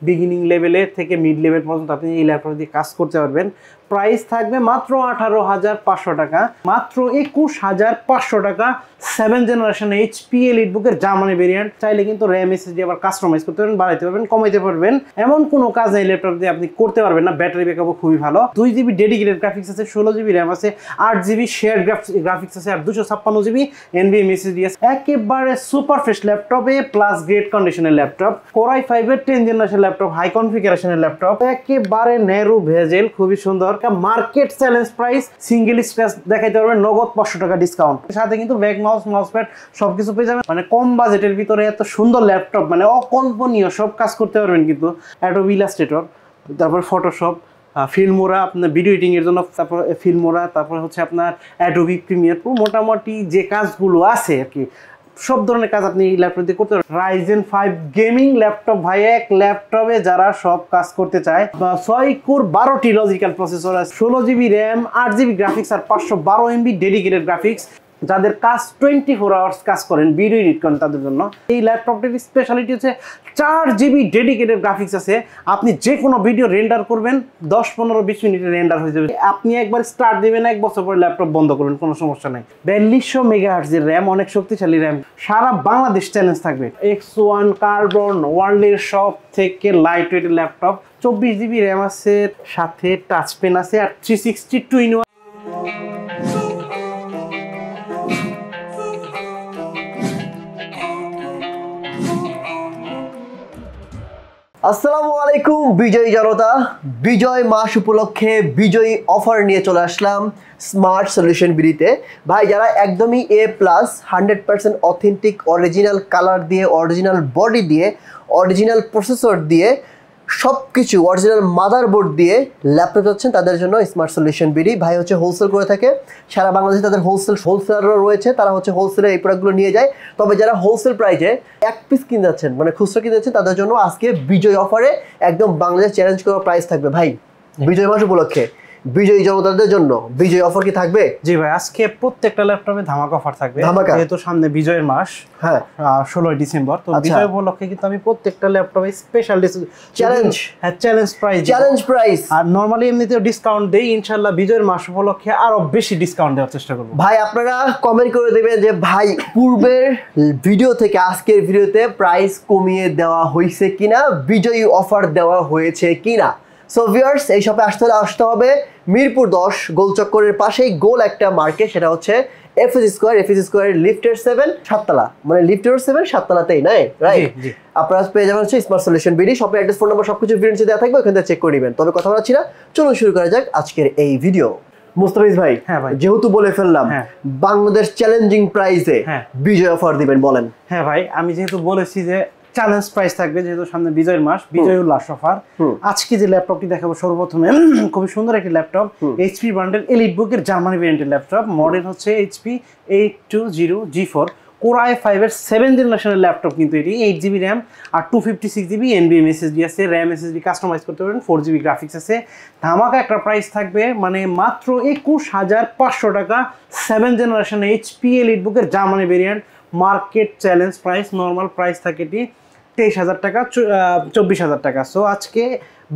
Beginning লেভেলের থেকে mid level পর্যন্ত আপনি এই ল্যাপটপ দিয়ে কাজ করতে পারবেন। প্রাইস থাকবে মাত্র 18,500 টাকা, মাত্র 21,500 টাকা। 7th জেনারেশন HP এলিটবুকের জার্মানি ভেরিয়েন্ট। চাইলে কিন্তু র্যাম এসএসডি আবার কাস্টমাইজ করতে পারবেন, বাড়াইতে পারবেন, কমাইতে পারবেন। এমন কোনো কাজ এই ল্যাপটপ দিয়ে আপনি করতে পারবেন না। ব্যাটারি ব্যাকআপও খুবই ভালো। 2GB ডেডিকেটেড গ্রাফিক্স আছে, 16GB র্যাম আছে, 8GB শেয়ার গ্রাফিক্স আছে, আর 256GB NVMe SSD আছে। একেবারে সুপার ফ্রেশ ল্যাপটপে প্লাস গ্রেট কন্ডিশনের ল্যাপটপ। Core i5 এর 10th জেনারেশন ল্যাপটপ, হাই কনফিগারেশনের ল্যাপটপ, একেবারে ন্যারো ভেজেল, খুবই সুন্দর। Market challenge price, single scratch দেখাইতে পারবেন, নগদ 500 টাকা ডিসকাউন্ট। সাথে কিন্তু ব্যাক মাউস প্যাড সবকিছু পেয়ে যাবেন। মানে কম বাজেটের ভিতরে এত সুন্দর ল্যাপটপ, মানে অকল্পনীয়, সব কাজ করতে পারবেন কিন্তু। অ্যাডোবি ইলাস্ট্রেটর, তারপর ফটোশপ, ফিল্মোরা আপনার ভিডিও এডিটিং এর জন্য, তারপর ফিল্মোরা, তারপর হচ্ছে আপনার অ্যাডোবি প্রিমিয়ার প্রো, মোটামুটি যে কাজগুলো আছে আর কি, সব ধরনের কাজ আপনি এই ল্যাপটপ দিয়ে করতে পারবেন। Ryzen 5 গেমিং ল্যাপটপ ভাই, এক ল্যাপটপে যারা সব কাজ করতে চায়। 6 কোর 12টি লজিক্যাল প্রসেসর আছে, 16GB র্যাম, 8GB গ্রাফিক্স, আর 512 MB ডেডিকেটেড গ্রাফিক্স। যাদের কাজ 24 আওয়ার্স কাজ করেন, ভিডিও এডিট করেন, তাদের জন্য এই ল্যাপটপটির স্পেশালিটি হচ্ছে 4GB ডেডিকেটেড গ্রাফিক্স আছে। আপনি যে কোনো ভিডিও রেন্ডার করবেন 10-15-20 মিনিটে রেন্ডার হয়ে যাবে। আপনি একবার স্টার্ট দেবেন, 1 বছর পরে ল্যাপটপ বন্ধ করবেন, কোনো সমস্যা নাই। 4200 মেগাহার্টজের র্যাম, অনেক শক্তিশালী র্যাম। সারা বাংলাদেশ চ্যালেঞ্জ থাকবে। X1 কার্বন ওয়ার্ল্ডের সব থেকে লাইট ওয়েটের ল্যাপটপ। 24GB র্যাম আছে, সাথে টাচ পেন আছে, আর 360 2-in-1। আসসালামু আলাইকুম বিজয় জনতা। বিজয় মাস উপলক্ষে বিজয়ী অফার নিয়ে চলে আসলাম স্মার্ট সলিউশন বিডিতে। ভাই, যারা একদমই A+ 100% অথেন্টিক অরিজিনাল কালার দিয়ে, অরিজিনাল বডি দিয়ে, অরিজিনাল প্রসেসর দিয়ে, সব কিছু অরিজিনাল মাদারবোর্ড দিয়ে ল্যাপটপ চাচ্ছেন, তাদের জন্য স্মার্ট সলিউশন বিডি। ভাই হচ্ছে হোলসেল করে থাকে সারা বাংলাদেশে, তাদের হোলসেলারও রয়েছে, তারা হচ্ছে হোলসেলে এই প্রোডাক্টগুলো নিয়ে যায়। তবে যারা হোলসেল প্রাইসে 1 পিস কিনতে যাচ্ছেন, মানে খুচরা কিনতে যাচ্ছেন, তাদের জন্য আজকে বিজয় অফারে একদম বাংলাদেশ চ্যালেঞ্জ করা প্রাইস থাকবে। ভাই, বিজয় মাস উপলক্ষে বিজয়ী জনতাদের জন্য বিজয় অফার কি থাকবে? জি ভাই, আজকে প্রত্যেকটা ল্যাপটপে ধামাকা অফার থাকবে, যেহেতু সামনে বিজয়ের মাস। হ্যাঁ, 16 ডিসেম্বর। তো বিজয় উপলক্ষে কিন্তু আমি প্রত্যেকটা ল্যাপটপে স্পেশাল চ্যালেঞ্জ প্রাইস আর নরমালি এমনিতেও ডিসকাউন্ট দেই। ইনশাআল্লাহ বিজয়ের মাস উপলক্ষে আরো বেশি ডিসকাউন্ট দেওয়ার চেষ্টা করব। ভাই, আপনারা কমেন্ট করে দেবেন যে ভাই পূর্বের ভিডিও থেকে আজকের ভিডিওতে প্রাইস কমিয়ে দেওয়া হয়েছে কিনা, বিজয়ী অফার দেওয়া হয়েছে কিনা। সো ভিউয়ার্স, এই শপে আসতে হবে মিরপুর 10 গোলচক্করের পাশেই গোল একটা মার্কেট, সেটা হচ্ছে এফএস স্কয়ার লিফটের 7 সাততলা, মানে লিফটের 7 সাততলাতেই নাই, রাইট? আপনারা পেয়ে যাবেন হচ্ছে স্মার্ট সলিউশন বিডি। শপের অ্যাড্রেস, ফোন নাম্বার সবকিছু ভিডিওর নিচে দেওয়া থাকবে, ওখান থেকে চেক করে নেবেন। তবে কথা বলাচ্ছি না, চলুন শুরু করা যাক আজকের এই ভিডিও। মুস্তাফিজ ভাই, যেহেতু বলে ফেললাম বাংলাদেশ চ্যালেঞ্জিং প্রাইসে বিজয় অফার দিবেন, বলেন। হ্যাঁ ভাই, আমি যেহেতু বলেছি যে চ্যালেঞ্জ প্রাইস থাকবে, যেহেতু সামনে বিজয়ের মাস, বিজয় উল্লাস অফার। আজকে যে ল্যাপটপটি দেখাবো সর্বপ্রথমে খুবই সুন্দর একটি ল্যাপটপ, HP ব্র্যান্ডের এলিটবুকের জার্মানি ভেরিয়েন্টের ল্যাপটপ। মডেল হচ্ছে HP 8200G4, Core i5 এর 7th জেনারেশনের ল্যাপটপ কিন্তু এটি। 8GB র্যাম আর 256GB NVMe SSD আছে। র্যাম SSD কাস্টমাইজ করতে পারবেন, 4GB গ্রাফিক্স আছে। ধামাকা একটা প্রাইস থাকবে, মানে মাত্র 21,500 টাকা। 7th জেনারেশন HP এলিটবুকের Germany variant. Market challenge price, normal price থাকে এটি 23,000 টাকা, 24,000 টাকা। সো আজকে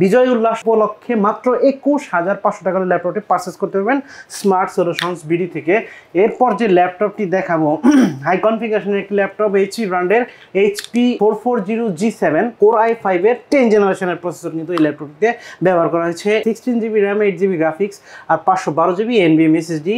বিজয় উল্লাস উপলক্ষে মাত্র 21,500 টাকার ল্যাপটপটি পারচেস করতে পারবেন স্মার্ট সলিউশনস বিডি থেকে। এরপর যে ল্যাপটপটি দেখাবো, হাই কনফিগারেশনের একটি ল্যাপটপ, HP ব্র্যান্ডের HP 440G7, Core i5 এর 10th জেনারেশনের প্রসেসর কিন্তু এই ল্যাপটপটিতে ব্যবহার করা হয়েছে। 16GB র্যাম, 8GB গ্রাফিক্স, আর 512GB NVMe SSD।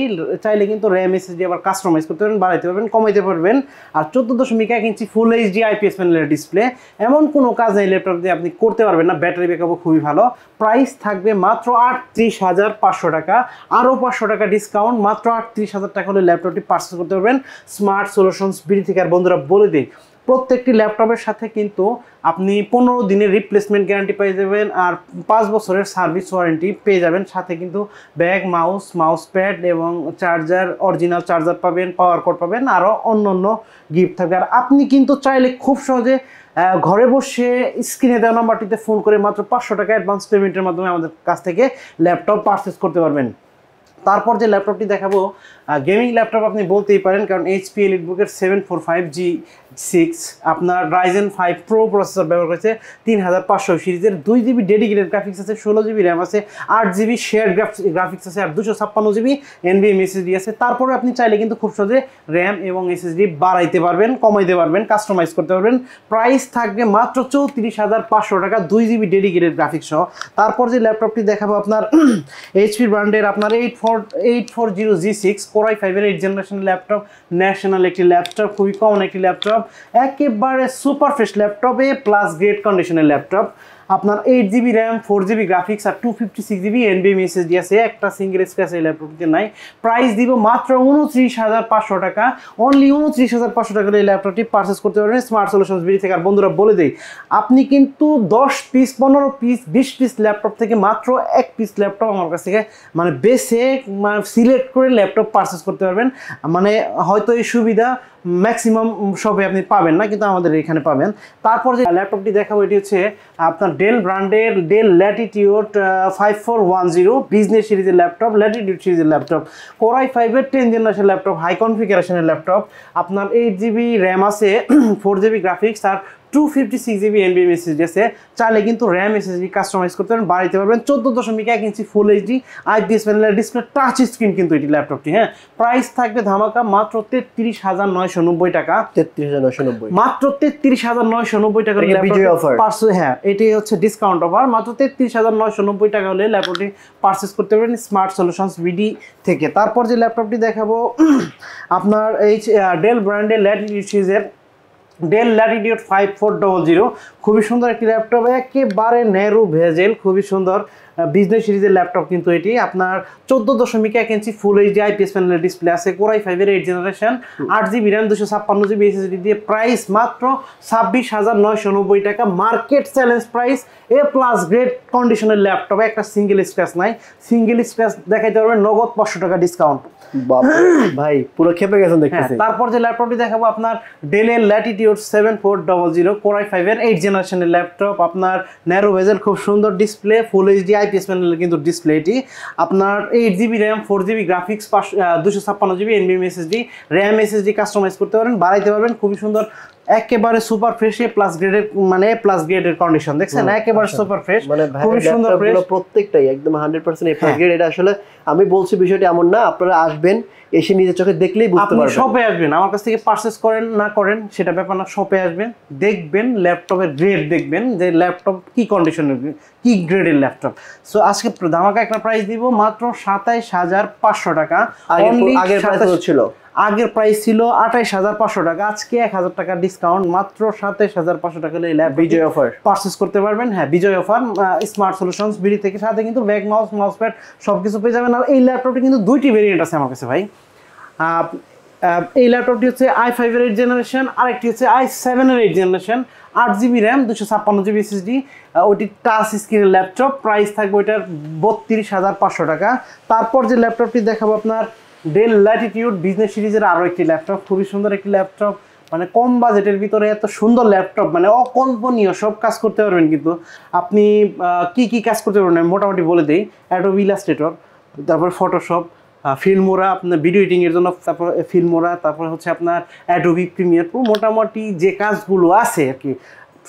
চাইলে কিন্তু র্যাম SSD আবার কাস্টমাইজ করতে পারবেন, বাড়াইতে পারবেন, কমাইতে পারবেন। আর 14.1 ইঞ্চি ফুল HD IPS প্যানেলের ডিসপ্লে। এমন কোনো কাজ এই ল্যাপটপ দিয়ে আপনি করতে পারবেন না। ব্যাটারি ব্যাকআপও খুবই ভালো। প্রাইস থাকবে মাত্র 38,500 টাকা, আরও 500 টাকা ডিসকাউন্ট। মাত্র 38,000 টাকা হলে ল্যাপটপটি পারচেস করতে পারবেন স্মার্ট সলিউশনস বিডি থেকে। আর বন্ধুরা বলে দিই, প্রত্যেকটি ল্যাপটপের সাথে কিন্তু আপনি 15 দিনের রিপ্লেসমেন্ট গ্যারান্টি পেয়ে যাবেন, আর 5 বছরের সার্ভিস ওয়ারেন্টি পেয়ে যাবেন। সাথে কিন্তু ব্যাগ, মাউস প্যাড এবং চার্জার, অরিজিনাল চার্জার পাবেন, পাওয়ার কোড পাবেন, আরও অন্য গিফট থাকবে। আর আপনি কিন্তু চাইলে খুব সহজে ঘরে বসে স্ক্রিনে দেওয়া নাম্বারটিতে ফোন করে মাত্র 500 টাকা অ্যাডভান্স পেমেন্টের মাধ্যমে আমাদের কাছ থেকে ল্যাপটপ পারচেস করতে পারবেন। তারপর যে ল্যাপটপটি দেখাবো গেমিং ল্যাপটপ আপনি বলতেই পারেন, কারণ HP এলিটবুকের 745G আপনার Ryzen 5 Pro প্রসেসর ব্যবহার করেছে, 3500 সিরিজের, 2GB ডেডিকেটেড গ্রাফিক্স আছে, 16GB র্যাম আছে, 8GB শেয়ার গ্রাফিক্স আছে, আর 256GB NVMe SSD আছে। তারপরে আপনি চাইলে কিন্তু খুব সহজে র্যাম এবং SSD বাড়াইতে পারবেন, কমাইতে পারবেন, কাস্টমাইজ করতে পারবেন। প্রাইস থাকবে মাত্র 34,500 টাকা, 2GB ডেডিকেটেড গ্রাফিক্স সহ। তারপর যে ল্যাপটপটি দেখাবো আপনার HP ব্র্যান্ডের আপনার 840G6 Core i5 এর 8th জেনারেশন ল্যাপটপ, ন্যাশনাল একটি ল্যাপটপ, খুবই কমন একটি ল্যাপটপ, একেবারে super fresh laptop, plus great কন্ডিশনের ল্যাপটপ। আপনার 8GB র্যাম, 4GB গ্রাফিক্স আর 256GB NVMe SSD আছে, একটা সিঙ্গেল স্ক্র্যাচ এই ল্যাপটপটিতে নাই। প্রাইস দিব মাত্র 29,500 টাকা, অনলি 29,500 টাকা এই ল্যাপটপটি পারচেস করতে পারবেন স্মার্ট সলিউশনস বিডি থেকে। আর বন্ধুরা বলে দেই, আপনি কিন্তু 10 পিস, 15 পিস, 20 পিস ল্যাপটপ থেকে মাত্র 1 পিস ল্যাপটপ আমার কাছ থেকে মানে বেসে সিলেক্ট করে ল্যাপটপ পারচেস করতে পারবেন। মানে হয়তো এই সুবিধা ম্যাক্সিমাম শপে আপনি পাবেন না, কিন্তু আমাদের এখানে পাবেন। তারপর যে ল্যাপটপটি দেখাবো এটি হচ্ছে আপনার ডেল ব্র্যান্ডের ডেল ল্যাটিটিউড 5410 বিজনেস সিরিজের ল্যাপটপ, ল্যাটিটিউড সিরিজের ল্যাপটপ, Core i5 এর 10th জেনারেশন ল্যাপটপ, হাই কনফিগারেশনের ল্যাপটপ। আপনার 8GB র্যাম আছে, 4GB গ্রাফিক্স আর 256GB NVMe SSD আছে। চাইলে কিন্তু র্যাম SSD কাস্টমাইজ করতে পারবেন, বাড়াইতে পারবেন। 14.1 ইঞ্চি ফুল এইচডি IPS প্যানেলের ডিসপ্লে, টাচ স্ক্রিন কিন্তু এটি ল্যাপটপটি। হ্যাঁ, প্রাইস থাকবে ধামাকা মাত্র 33,990 টাকা, 33,990 মাত্র 33,990 টাকা বিজয় অফার। হ্যাঁ, এটি হচ্ছে ডিসকাউন্ট অফার, মাত্র 33,990 টাকা হলে ল্যাপটপটি পারচেস করতে পারবেন স্মার্ট সলিউশনস বিডি থেকে। তারপর যে ল্যাপটপটি দেখাবো আপনার এই ডেল ব্র্যান্ডের ল্যাটিটিউড সিরিজের ডেল ল্যাটিটিউড 5400, খুবই সুন্দর একটি ল্যাপটপ, একেবারে ন্যারো ভেজেল, খুবই সুন্দর বিজনেস সিরিজের ল্যাপটপ কিন্তু এটি। আপনার 14.1 ইঞ্চি ফুল এইচডি IPS প্যানেলের ডিসপ্লে আছে, Core i5 এর 8th generation, 8GB RAM, 256GB SSD দিয়ে। প্রাইস মাত্র 26,990 টাকা, market challenge price, plus grade কন্ডিশনের ল্যাপটপ, একটা সিঙ্গেল স্ক্র্যাচ নাই, সিঙ্গেল স্ক্র্যাচ দেখাইতে পারবেন, নগদ 500 টাকা ডিসকাউন্ট। ভাই পুরো খেপে গেছেন দেখতেছি। তারপর যে ল্যাপটপটি দেখাবো আপনার ডেলের ল্যাটিটিউড 7400 Core i5 এর 8th জেনারেশনের ল্যাপটপ, আপনার ন্যারো ভেজেল, খুব সুন্দর ডিসপ্লে, ফুল এইচডি IPS প্যানেলের কিন্তু ডিসপ্লে এটি। আপনার 8GB RAM, 4GB graphics, 256GB NVMe SSD, RAM SSD customize করতে পারেন, বাড়াইতে পারবেন, খুবই সুন্দর, একেবারে সুপার ফ্রেশ, প্লাস গ্রেডের মানে প্লাস গ্রেডের কন্ডিশন দেখছেন, একেবারে সুপার ফ্রেশ, মানে খুবই সুন্দর ফ্রেশ, প্রত্যেকটাই একদম 100% এ প্লাস গ্রেড। এটা আসলে আমি বলছি বিষয়টি এমন না, আপনারা আসবেন, এসে নিজের চোখে দেখলেই বুঝতে পারবেন। আপনি শপে আসবেন, আমার কাছ থেকে পারচেজ করেন না করেন সেটা ব্যাপার না, শপে আসবেন, দেখবেন ল্যাপটপের গ্রেড, দেখবেন যে ল্যাপটপ কি কন্ডিশনের, কি গ্রেডের ল্যাপটপ। সো আজকে ধামাকা একটা প্রাইস দিব মাত্র 27,500 টাকা। আগের প্রাইস ছিল, আগের প্রাইস ছিল 28,500 টাকা, আজকে 1000 টাকা ডিসকাউন্ট, মাত্র 27,500 টাকা এই ল্যাপটপ বিজয় অফার পারচেজ করতে পারবেন। হ্যাঁ, বিজয় অফার স্মার্ট সলিউশনস বিডি থেকে, সাথে কিন্তু ব্যাগ, মাউস প্যাড সবকিছু পেয়ে যাবেন। আর এই ল্যাপটপটি কিন্তু দুইটি ভেরিয়েন্ট আছে আমার কাছে ভাই। এই ল্যাপটপটি হচ্ছে i5 এর 8th জেনারেশন, আরেকটি হচ্ছে i7 এর 8th generation, 8GB RAM, 256GB SSD, ওইটি টাচ স্ক্রিনের ল্যাপটপ। প্রাইস থাকবে ওইটার 32,500 টাকা। তারপর যে ল্যাপটপটি দেখাবো আপনার ডেল ল্যাটিটিউড বিজনেস সিরিজের আরও একটি ল্যাপটপ, খুবই সুন্দর একটি ল্যাপটপ, মানে কম বাজেটের ভিতরে এত সুন্দর ল্যাপটপ, মানে অকল্পনীয়, সব কাজ করতে পারবেন। কিন্তু আপনি কি কাজ করতে পারবেন মোটামুটি বলে দিই, অ্যাডোবি ইলাস্ট্রেটর, তারপর ফটোশপ, ফিল্মোরা আপনার ভিডিও এডিটিংয়ের জন্য, তারপর ফিল্মোরা, তারপর হচ্ছে আপনার অ্যাডোবি প্রিমিয়ার প্রো, মোটামুটি যে কাজগুলো আছে আর কি,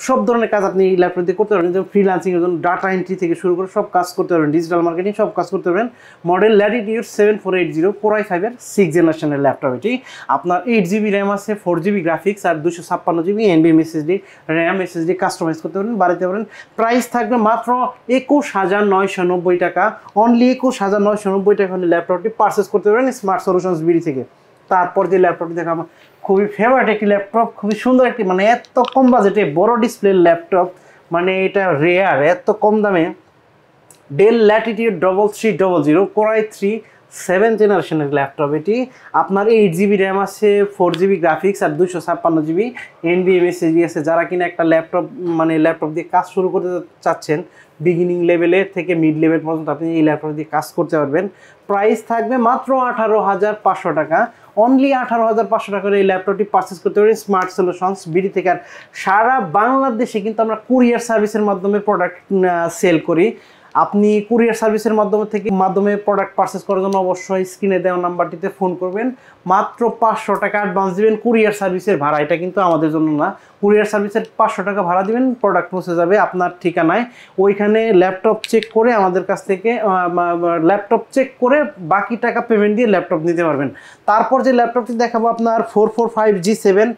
সব ধরনের কাজ আপনি এই ল্যাপটপ দিয়ে করতে পারবেন। যেমন ফ্রিল্যান্সিংয়ের জন্য ডাটা এন্ট্রি থেকে শুরু করে সব কাজ করতে পারবেন, ডিজিটাল মার্কেটিং সব কাজ করতে পারবেন। মডেল ল্যাটিটিউড 7480 Core i5 এর 6th জেনারেশনের ল্যাপটপ এটি। আপনার 8GB র্যাম আছে, 4GB গ্রাফিক্স আর 256GB NVMe SSD, RAM SSD customize করতে পারেন, বাড়াতে পারেন। প্রাইস থাকবে মাত্র 21,990 টাকা, অনলি 21,990 টাকা হলে ল্যাপটপটি পারচেস করতে পারেন স্মার্ট সলিউশনস বিডি থেকে। তারপর যে ল্যাপটপটি দেখা আমার খুবই ফেভারিট একটি ল্যাপটপ, খুবই সুন্দর একটি, মানে এত কম বাজেটে বড় ডিসপ্লের ল্যাপটপ, মানে এটা রেয়ার, এত কম দামে। Del Latitude 3300 Core i3 7th জেনারেশনের ল্যাপটপ এটি। আপনার 8GB র্যাম আছে, 4GB গ্রাফিক্স আর 256GB NVMe SSD আছে। যারা কিনা একটা ল্যাপটপ মানে ল্যাপটপ দিয়ে কাজ শুরু করতে চাচ্ছেন, বিগিনিং লেভেলে থেকে মিড লেভেল পর্যন্ত আপনি এই ল্যাপটপ দিয়ে কাজ করতে পারবেন। প্রাইস থাকবে মাত্র 18,500 টাকা, অনলি 18,500 টাকার এই ল্যাপটপটি পারচেস করতে পারেন স্মার্ট সলিউশনস বিডি থেকে। আর সারা বাংলাদেশে কিন্তু আমরা কুরিয়ার সার্ভিসের মাধ্যমে প্রোডাক্ট সেল করি। আপনি কুরিয়ার সার্ভিসের মাধ্যমে প্রোডাক্ট পারচেস করার জন্য অবশ্যই স্ক্রিনে দেওয়া নাম্বারটিতে ফোন করবেন। মাত্র 500 টাকা অ্যাডভান্স দিবেন কুরিয়ার সার্ভিসের ভাড়া, এটা কিন্তু আমাদের জন্য না। কুরিয়ার সার্ভিসের 500 টাকা ভাড়া দিবেন, প্রোডাক্ট পৌঁছে যাবে আপনার ঠিকানায়। ওইখানে ল্যাপটপ চেক করে আমাদের কাছ থেকে ল্যাপটপ চেক করে বাকি টাকা পেমেন্ট দিয়ে ল্যাপটপ নিতে পারবেন। তারপর যে ল্যাপটপটি দেখাবো আপনার 445G7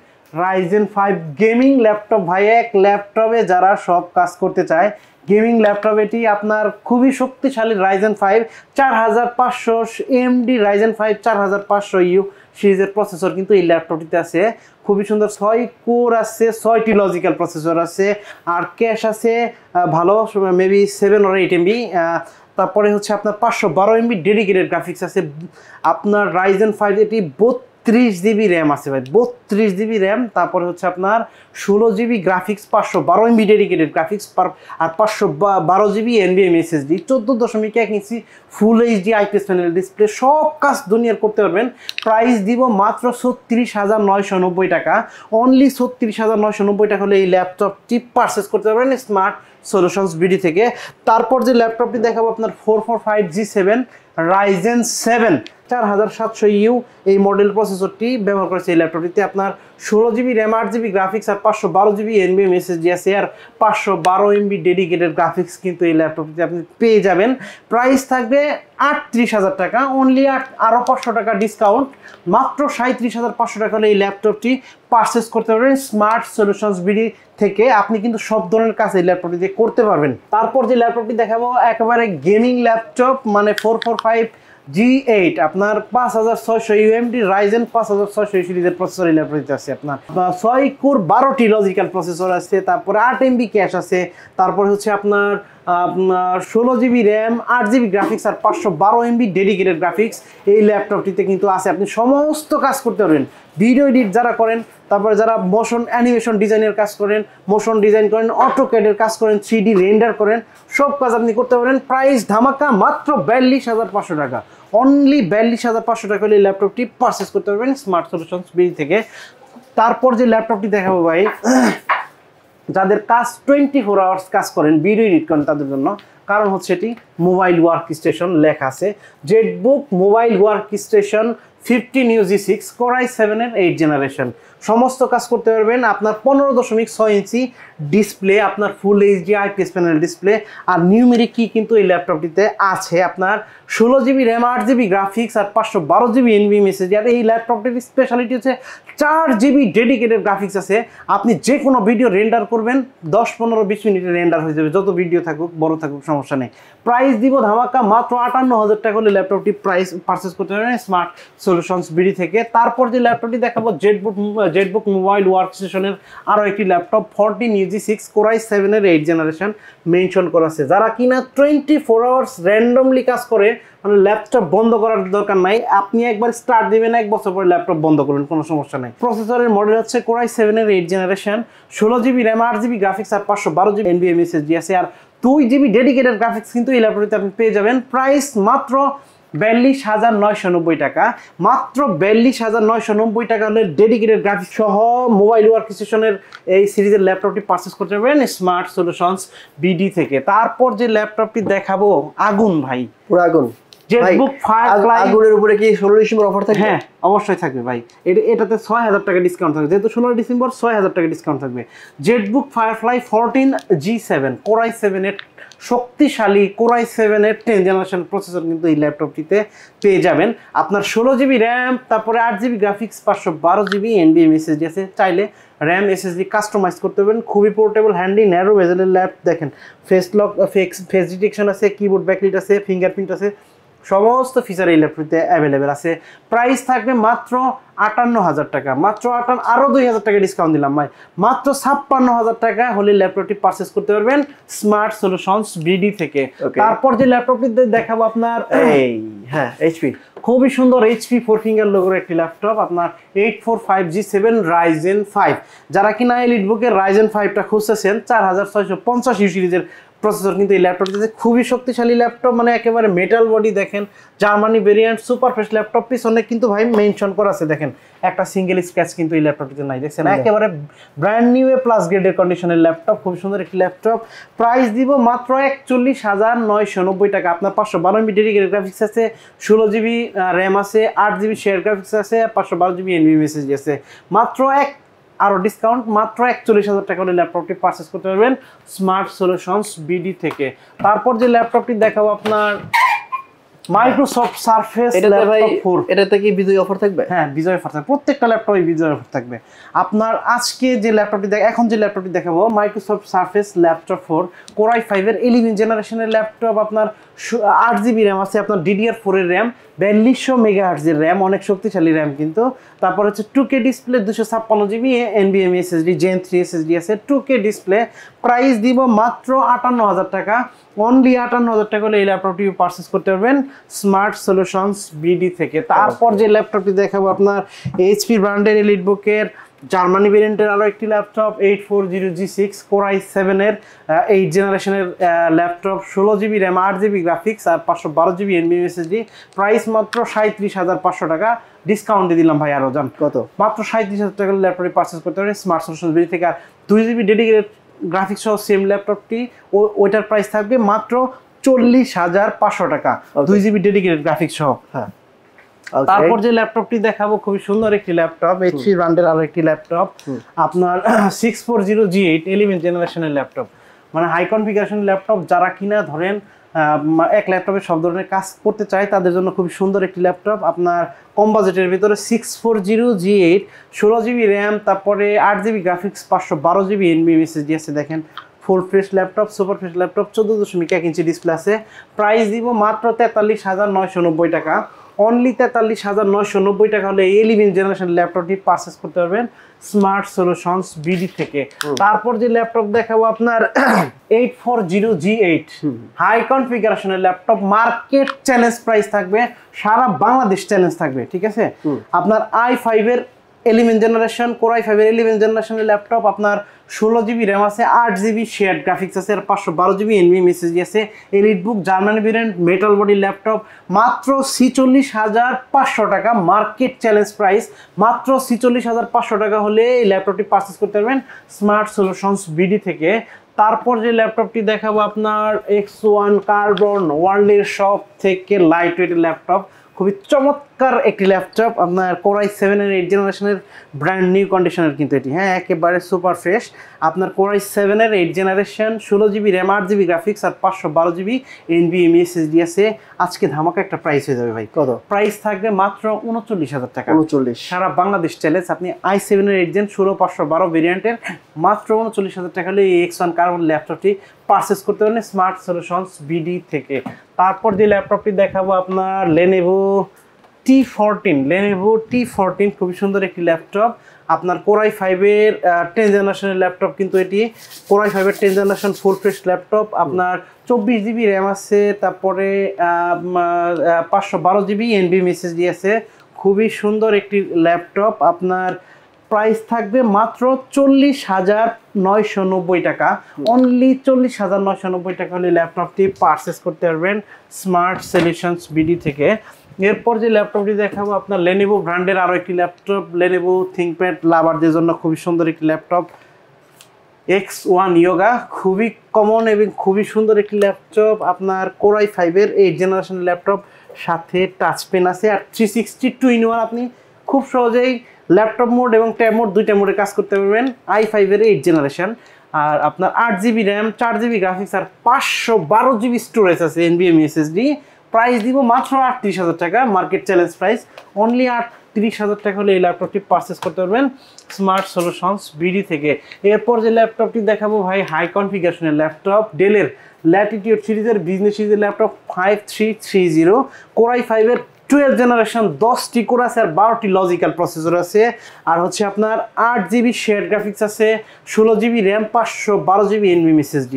Ryzen 5 গেমিং ল্যাপটপ। ভাই এক ল্যাপটপে যারা সব কাজ করতে চায়, গেমিং ল্যাপটপ এটি আপনার খুবই শক্তিশালী Ryzen 5 4500 AMD Ryzen 5 4500U সিরিজের প্রসেসর কিন্তু এই ল্যাপটপটিতে আছে। খুবই সুন্দর 6 কোর আছে, 6টি লজিক্যাল প্রসেসর আছে, আর ক্যাশ আছে ভালো মেবি 7 or 8 MB। তারপরে হচ্ছে আপনার 512 MB ডেডিকেটেড গ্রাফিক্স আছে। আপনার Ryzen 5 এটি 32GB র্যাম আছে ভাই, 32GB র্যাম। তারপরে হচ্ছে আপনার 16GB graphics, 512 MB dedicated graphics আর 512GB NVMe SSD, 14.1 inch full HD IPS panel display, সব কাজ দুনিয়ার করতে পারবেন। প্রাইস দিব মাত্র 36,990 টাকা। অনলি 36,990 টাকা হলে এই ল্যাপটপটি পারচেস করতে পারবেন স্মার্ট সলিউশনস বিডি থেকে। তারপর যে ল্যাপটপটি দেখাবো আপনার 445G7 Ryzen 7 4700U এই মডেল প্রসেসরটি ব্যবহার করেছে এই ল্যাপটপটিতে। আপনার 16GB র্যাম, 8GB গ্রাফিক্স আর 512GB NVMe SSD আছে, আর 512 MB ডেডিকেটেড গ্রাফিক্স কিন্তু এই ল্যাপটপটিতে আপনি পেয়ে যাবেন। প্রাইস থাকবে 38,000 টাকা, অনলি আরও 500 টাকা ডিসকাউন্ট, মাত্র 37,500 টাকা হলে এই ল্যাপটপটি পারচেস করতে পারবেন স্মার্ট সলিউশনস বিডি থেকে। আপনি কিন্তু সব ধরনের কাজ এই ল্যাপটপটিতে করতে পারবেন। তারপর যে ল্যাপটপটি দেখাবো একেবারে গেমিং ল্যাপটপ, মানে 445G8 আপনার 5600 UMD Ryzen 5600 সিরিজের প্রসেসর এই ল্যাপটপটিতে আছে। আপনার 6 কোর 12টি লজিক্যাল প্রসেসর আছে, তারপরে 8 MB ক্যাশ আছে, তারপরে হচ্ছে আপনার 16GB র্যাম, 8GB গ্রাফিক্স আর 512 MB ডেডিকেটেড গ্রাফিক্স এই ল্যাপটপটিতে কিন্তু আছে। আপনি সমস্ত কাজ করতে পারবেন, ভিডিও এডিট যারা করেন, তারপরে যারা মোশন অ্যানিমেশন ডিজাইনের কাজ করেন, মোশন ডিজাইন করেন, অটোক্যাডের কাজ করেন, 3D রেন্ডার করেন, সব কাজ আপনি করতে পারেন। প্রাইস ধামাকা মাত্র 42,500 টাকা, অনলি 42,500 টাকা হলে ল্যাপটপটি পারচেস করতে পারবেন স্মার্ট সলিউশনস বিডি থেকে। তারপর যে ল্যাপটপটি দেখাবো ভাই, যাদের কাজ 24 আওয়ার্স কাজ করেন, ভিডিও এডিট করেন তাদের জন্য, কারণ হচ্ছে এটি মোবাইল ওয়ার্ক স্টেশন লেখা আছে। Jetbook mobile work station 15UG6 Core i7 এর 8th জেনারেশন, সমস্ত কাজ করতে পারবেন। আপনার 15.6 ইঞ্চি ডিসপ্লে, আপনার full HD IPS panel display, আর নিউমেরিক কি কিন্তু এই ল্যাপটপটিতে আছে। আপনার 16GB র্যাম, 8GB গ্রাফিক্স আর 512GB NVMe SSD। আর এই ল্যাপটপটির স্পেশালিটি হচ্ছে 4GB ডেডিকেটেড গ্রাফিক্স আছে। আপনি যে কোনো ভিডিও রেন্ডার করবেন 10-15-20 মিনিটে রেন্ডার হয়ে যাবে, যত ভিডিও থাকুক বড় থাকুক সমস্যা নেই। প্রাইস দিব ধামাকা মাত্র 58,000 টাকা হলে ল্যাপটপটি পারচেস করতে পারবেন স্মার্ট সলিউশনস বিডি থেকে। তারপর যে ল্যাপটপটি দেখাবো জেটবুক মোবাইল ওয়ার্ক স্টেশনের আরও একটি ল্যাপটপ 14UG6 Core i7 এর 8th জেনারেশন মেনশন করা আছে। যারা কিনা 24 আওয়ার্স র্যান্ডমলি কাজ করে, মানে ল্যাপটপ বন্ধ করার দরকার নাই, আপনি একবার স্টার্ট দিবেন, 1 বছর পরে ল্যাপটপ বন্ধ করবেন, কোনো সমস্যা নাই। প্রসেসরের মডেল হচ্ছে Core i7 এর 8th generation, 16GB RAM, 8GB graphics আর 512GB NVMe SSD আছে, আর 2GB ডেডিকেটেড গ্রাফিক্স কিন্তু এই ল্যাপটপটিতে আপনি পেয়ে যাবেন। প্রাইস মাত্র 42,990 টাকা, মাত্র 42,990 টাকা হলে ডেডিকেটেড গ্রাফিক্স সহ মোবাইল ওয়ার্ক স্টেশনের এই সিরিজের ল্যাপটপটি পারচেস করতে পারবেন স্মার্ট সলিউশনস বিডি থেকে। তারপর যে ল্যাপটপটি দেখাবো আগুন ভাই, পুরো আগুন, জেটবুক ফায়ারফ্লাই। আগুনের উপরে কি 16 ডিসেম্বর অফার থাকবে? হ্যাঁ অবশ্যই থাকবে ভাই, এটাতে 6,000 টাকা ডিসকাউন্ট থাকবে, যেহেতু 16 ডিসেম্বর 6,000 টাকা ডিসকাউন্ট থাকবে। Jetbook firefly 14G7 Core i7 এর শক্তিশালী Core i7 এর 10th জেনারেশন প্রসেসর কিন্তু এই ল্যাপটপটিতে পেয়ে যাবেন। আপনার 16GB র্যাম, তারপরে 8GB graphics, 512GB NVMe SSD আছে। চাইলে র্যাম SSD কাস্টমাইজ করতে পারবেন। খুবই পোর্টেবল, হ্যান্ডি, ন্যারো বেজেলের ল্যাপ। দেখেন ফেস লক, ফেস ডিটেকশন আছে, কিবোর্ড ব্যাকলিট আছে, ফিঙ্গারপ্রিন্ট আছে, সমস্ত ফিচার এই ল্যাপটপটিতে অ্যাভেলেবেল আছে। প্রাইস থাকবে মাত্র 58,000 টাকা, মাত্র আরও 2,000 টাকা ডিসকাউন্ট দিলাম ভাই, মাত্র 56,000 টাকা হলে ল্যাপটপটি পারচেস করতে পারবেন স্মার্ট সলিউশনস বিডি থেকে। তারপর যে ল্যাপটপটি দেখাবো আপনার এইচপি, খুবই সুন্দর HP 4 ফিঙ্গার লোগোর একটি ল্যাপটপ, আপনার 845G7 Ryzen 5। যারা কিনা এলিটবুকের Ryzen 5টা খুঁজতেছেন 4650U সিরিজের প্রসেসর কিন্তু এই ল্যাপটপটিতে খুবই শক্তিশালী ল্যাপটপ, মানে একেবারে মেটাল বডি দেখেন, Germany variant super fresh laptop. পিছনে কিন্তু ভাই মেনশন করা আছে দেখেন, একটা সিঙ্গেল স্ক্র্যাচ কিন্তু এই ল্যাপটপটিতে নাই, দেখছেন একেবারে ব্র্যান্ড নিউ প্লাস গ্রেডের কন্ডিশনের ল্যাপটপ, খুব সুন্দর একটি ল্যাপটপ। প্রাইস দিব মাত্র 41,990 টাকা। আপনার 512 MB ডেডিকেটেড গ্রাফিক্স আছে, 16 GB র্যাম আছে, 8 GB শেয়ার গ্রাফিক্স আছে, 512 GB এনভিএমই এসএসডি আছে। মাত্র আরো ডিসকাউন্ট, মাত্র 41,000 টাকা হলে ল্যাপটপটি পারচেস করতে পারবেন স্মার্ট সলিউশনস বিডি থেকে। তারপর যে ল্যাপটপটি দেখাবো আপনার মাইক্রোসফট সারফেস ল্যাপটপ 4। এটাতে কি বিজয় অফার থাকবে? হ্যাঁ, বিজয় অফার থাকবে, প্রত্যেকটা ল্যাপটপে বিজয় অফার থাকবে। আপনার আজকে যে ল্যাপটপটি এখন যে ল্যাপটপটি দেখাবো Microsoft surface laptop 4 core i5 এর 11 জেনারেশনের ল্যাপটপ। আপনার 8 GB র্যাম আছে, আপনার DDR4 এর র্যাম, 4200 মেগাহার্টজ এর র্যাম, অনেক শক্তিশালী র্যাম কিন্তু। তারপর হচ্ছে 2K display, 256 GB NVMe SSD Gen 3 SSD আছে, 2K ডিসপ্লে। প্রাইস দিব মাত্র 58,000 টাকা। অনলি 58,000 টাকা হলে এই ল্যাপটপটি পারচেস করতে পারবেন স্মার্ট সলিউশনস বিডি থেকে। তারপর যে ল্যাপটপটি দেখাবো আপনার এইচপি ব্র্যান্ডের এলিটবুকের জার্মানি ভেরিয়েন্টের আরও একটি ল্যাপটপ 840G6 কোর i7 এর 8 জেনারেশনের laptop, 16 GB RAM, 8 GB graphics আর 512 GB NVMe SSD। প্রাইস মাত্র 37,500 টাকা। ডিসকাউন্ট দিয়ে দিলাম ভাই, আরো যান কত? মাত্র 37,000 টাকা ল্যাপটপটি পারচেস করতে পারেন স্মার্ট সলিউশনস বিডি থেকে। আর 2 GB ডেডিকেটেড গ্রাফিক্স সহ সেম ল্যাপটপটি ওইটার প্রাইস থাকবে মাত্র 40,500 টাকা, 2 GB ডেডিকেটেড গ্রাফিক্স সহ। হ্যাঁ, তারপর যে ল্যাপটপটি দেখাবো খুবই সুন্দর একটি ল্যাপটপ, এইচপি ব্র্যান্ডের আরো একটি ল্যাপটপ আপনার 640G8 11 জেনারেশনের ল্যাপটপ, মানে হাই কনফিগারেশন ল্যাপটপ। যারা কিনা ধরেন এক ল্যাপটপে সব ধরনের কাজ করতে চায় তাদের জন্য খুবই সুন্দর একটি ল্যাপটপ। আপনার কম বাজেটের ভিতরে 640G8, 16 GB র্যাম, তারপরে 8 GB graphics, 512 GB NVMe SSD আছে। দেখেন full fresh laptop, super fresh laptop, 14.1 inch display আছে। প্রাইস দিব মাত্র 43,990 টাকা। অনলি 43,990 টাকা হলে 11 জেনারেশন ল্যাপটপটি পারচেস করতে পারবেন স্মার্ট সলিউশনস বিডি থেকে। তারপর যে ল্যাপটপ দেখাবো আপনার 840G8 হাই কনফিগারেশনের ল্যাপটপ, মার্কেট চ্যালেঞ্জ প্রাইস থাকবে, সারা বাংলাদেশ চ্যালেঞ্জ থাকবে, ঠিক আছে। আপনার i5 এর 11 জেনারেশন, কোর i5 এর 11 জেনারেশনের ল্যাপটপ, আপনার 16 GB র্যাম আছে, 8 GB শেয়ার্ড গ্রাফিক্স আছে আর 512 GB NVMe SSD আছে। EliteBook Germany variant metal body laptop, মাত্র 46,500 টাকা। মার্কেট চ্যালেঞ্জ প্রাইস মাত্র 46,500 টাকা হলে এই ল্যাপটপটি পারচেস করতে পারবেন স্মার্ট সলিউশনস বিডি থেকে। তারপর যে ল্যাপটপটি দেখাবো আপনার X1 কার্বন ওয়ার্ল্ডের সব থেকে লাইট ওয়েট ল্যাপটপ, খুবই চমৎকার একটি ল্যাপটপ। আপনার কোর i7 এর 8 জেনারেশনের ব্র্যান্ড নিউ কন্ডিশনের কিন্তু এটি, হ্যাঁ একেবারে সুপার ফ্রেশ। আপনার কোর i7 এর 8 generation, 16 GB RAM, 8 GB graphics আর 512 GB NVMe SSD আছে। আজকে ধামাকা একটা প্রাইস হয়ে যাবে ভাই। কত? প্রাইস থাকবে মাত্র 39,000 টাকা। 39, সারা বাংলাদেশ চ্যালেঞ্জ। আপনি i7 এর 8 জেন 16/512 ভেরিয়েন্টের মাত্র 39,000 টাকা হলে এই X1 কার্বন ল্যাপটপটি পারচেস করতে পারেন স্মার্ট সলিউশনস বিডি থেকে। তারপর যে ল্যাপটপটি দেখাবো আপনার Lenovo T14 খুবই সুন্দর একটি ল্যাপটপ। আপনার কোর i5 এর 10 জেনারেশনের ল্যাপটপ কিন্তু এটি, কোর i5 এর 10 জেনারেশন ফুল ফ্রেশ ল্যাপটপ। আপনার 24 GB র্যাম আছে, তারপরে 512 GB NVMe SSD আছে। খুবই সুন্দর একটি ল্যাপটপ। আপনার প্রাইস থাকবে মাত্র 40,990 টাকা। অনলি 40,990 টাকা হলে ল্যাপটপটি পারচেস করতে পারবেন স্মার্ট সলিউশনস বিডি থেকে। এরপর যে ল্যাপটপটি দেখাবো আপনার Lenovo ব্র্যান্ডের আরও একটি ল্যাপটপ, Lenovo ThinkPad লাভারদের জন্য খুবই সুন্দর একটি ল্যাপটপ X1 Yoga, খুবই কমন এবং খুবই সুন্দর একটি ল্যাপটপ। আপনার কোর i5 এর 8 জেনারেশনের ল্যাপটপ, সাথে টাচ পেন আছে আর 360 2-in-1 আপনি খুব সহজেই ল্যাপটপ মোড এবং ট্যাব মোড দুইটা মোডে কাজ করতে পারবেন i5 এর 8 জেনারেশন। আর আপনার 8 GB র্যাম, 4 GB গ্রাফিক্স আর 512 GB স্টোরেজ আছে NVMe SSD। প্রাইস দিব মাত্র 38,000 টাকা। মার্কেট চ্যালেঞ্জ প্রাইস অনলি 38,000 টাকা হলে এই ল্যাপটপটি পারচেস করতে পারবেন স্মার্ট সলিউশনস বিডি থেকে। এরপর যে ল্যাপটপটি দেখাবো ভাই হাই কনফিগারেশনের ল্যাপটপ, ডেলের ল্যাটিটিউড সিরিজের বিজনেস সিরিজের ল্যাপটপ 5330, কোর i5 এর 12 জেনারেশন, 10টি কোর আছে আর 12টি লজিক্যাল প্রসেসর আছে। আর হচ্ছে আপনার 8 GB শেয়ার গ্রাফিক্স আছে, 16 GB RAM, 512 GB NVMe SSD,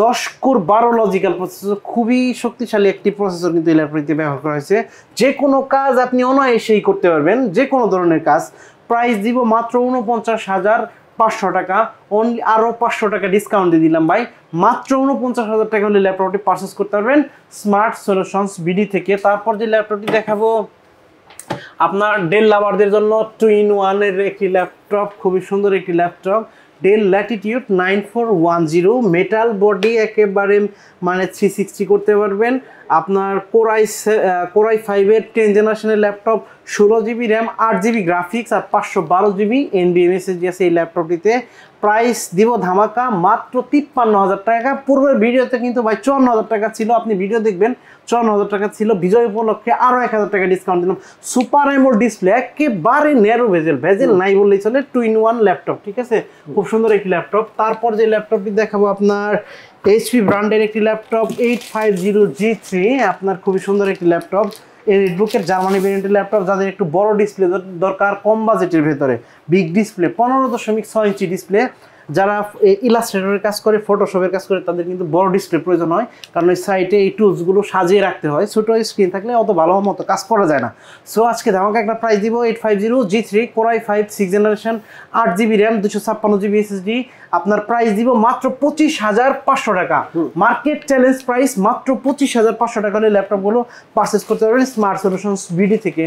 10 core 12 logical processor. খুবই শক্তিশালী একটি প্রসেসর কিন্তু এই ল্যাপটপটিতে ব্যবহার করা হয়েছে। যে কোনো কাজ আপনি অনায়াসেই করতে পারবেন, যে কোনো ধরনের কাজ। প্রাইস দিব মাত্র 49,000 500 টাকা, অনলি আরো 500 টাকা ডিসকাউন্ট দিয়ে দিলাম ভাই, মাত্র 49,000 টাকা হলে ল্যাপটপটি পারচেস করতে পারবেন স্মার্ট সলিউশনস বিডি থেকে। তারপর যে ল্যাপটপটি দেখাবো আপনার ডেল লাভারদের জন্য 2-in-1 এর একটি ল্যাপটপ, খুবই সুন্দর একটি laptop, del Latitude 9410, metal body, একেবারে মানে 360 করতে পারবেন। আপনার কোরাই 5-এর 10 জেনারেশনের laptop, 16 GB RAM, 8 GB graphics আর 512 জিবি NVMe আছে এই ল্যাপটপটিতে। প্রাইস দিব ধামাকা মাত্র 53,000 টাকা। পূর্বের ভিডিওতে কিন্তু ভাই 54,000 টাকা ছিল, আপনি ভিডিও দেখবেন 54,000 টাকা ছিল, বিজয় উপলক্ষে আরও 1,000 টাকা ডিসকাউন্ট দিলাম। সুপার অ্যামোলেড ডিসপ্লে, একেবারে ন্যারো ভেজেল নাই বললেই চলে, 2-in-1 ল্যাপটপ, ঠিক আছে, খুব সুন্দর একটি ল্যাপটপ। তারপর যে ল্যাপটপটি দেখাবো আপনার এইচপি ব্র্যান্ডের একটি ল্যাপটপ 850G3, আপনার খুবই সুন্দর একটি ল্যাপটপ, এলিটবুকের জার্মানি ভেরিয়েন্টের ল্যাপটপ। যাদের একটু বড় ডিসপ্লে দরকার কম বাজেটের ভেতরে, বিগ ডিসপ্লে 15.6 ইঞ্চি ডিসপ্লে, যারা ইলাস্ট্রেটরের কাজ করে, ফটোশপের কাজ করে, তাদের কিন্তু বড় ডিসপ্লে প্রয়োজন হয়, কারণ ওই সাইটে এই টুলসগুলো সাজিয়ে রাখতে হয়, ছোটো স্ক্রিন থাকলে অত ভালো মতো কাজ করা যায় না। সো আজকে ধামাকা একটা প্রাইস দিব 850G3 core i 5 6 generation, 8 GB RAM, 256 GB SSD, আপনার প্রাইস দিব মাত্র 25,500 টাকা। মার্কেট চ্যালেঞ্জ প্রাইস মাত্র 25,500 টাকা হলে ল্যাপটপগুলো পারচেস করতে পারবেন স্মার্ট সলিউশনস বিডি থেকে।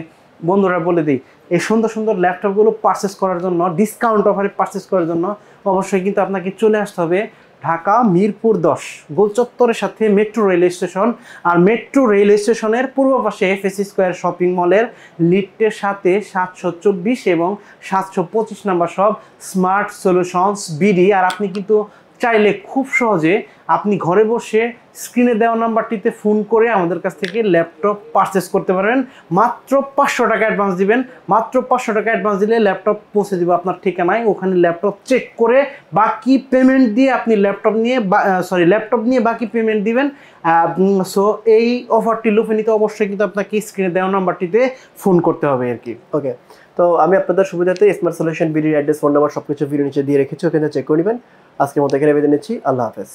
বন্ধুরা বলে দিই, এই সুন্দর সুন্দর ল্যাপটপগুলো পারচেস করার জন্য, ডিসকাউন্ট অফারে পারচেস করার জন্য অবশ্যই কিন্তু আপনাকে চলে আসতে হবে ঢাকা মিরপুর 10 গোল চত্বরের সাথে মেট্রো রেল স্টেশন, আর মেট্রো রেল স্টেশনের পূর্ব পাশে FSC স্কোয়ার শপিং মলের লিফটের সাথে 724 এবং 725 নাম্বার সব স্মার্ট সলিউশনস বিডি। আর আপনি কিন্তু চাইলে খুব সহজে আপনি ঘরে বসে স্ক্রিনে দেওয়া নাম্বারটিতে ফোন করে আমাদের কাছ থেকে ল্যাপটপ পারচেস করতে পারবেন। মাত্র 500 টাকা অ্যাডভান্স দিবেন, মাত্র 500 টাকা অ্যাডভান্স দিলে ল্যাপটপ পৌঁছে দিব আপনার ঠিকানায়। ওখানে ল্যাপটপ চেক করে বাকি পেমেন্ট দিয়ে আপনি ল্যাপটপ নিয়ে বাকি পেমেন্ট দিবেন। সো এই অফারটি লুফে নিতে অবশ্যই কিন্তু আপনাকে স্ক্রিনে দেওয়া নাম্বারটিতে ফোন করতে হবে আর কি। ওকে, তো আমি আপনাদের সুবিধাতে স্মার্ট সলিউশন বিডির অ্যাড্রেস, ফোন নাম্বার সবকিছু ভিডিও নিচে দিয়ে রেখেছি, ওখানে চেক করে নেবেন। আজকের মতো এখানে বেঁধে নিচ্ছি, আল্লাহ হাফেজ।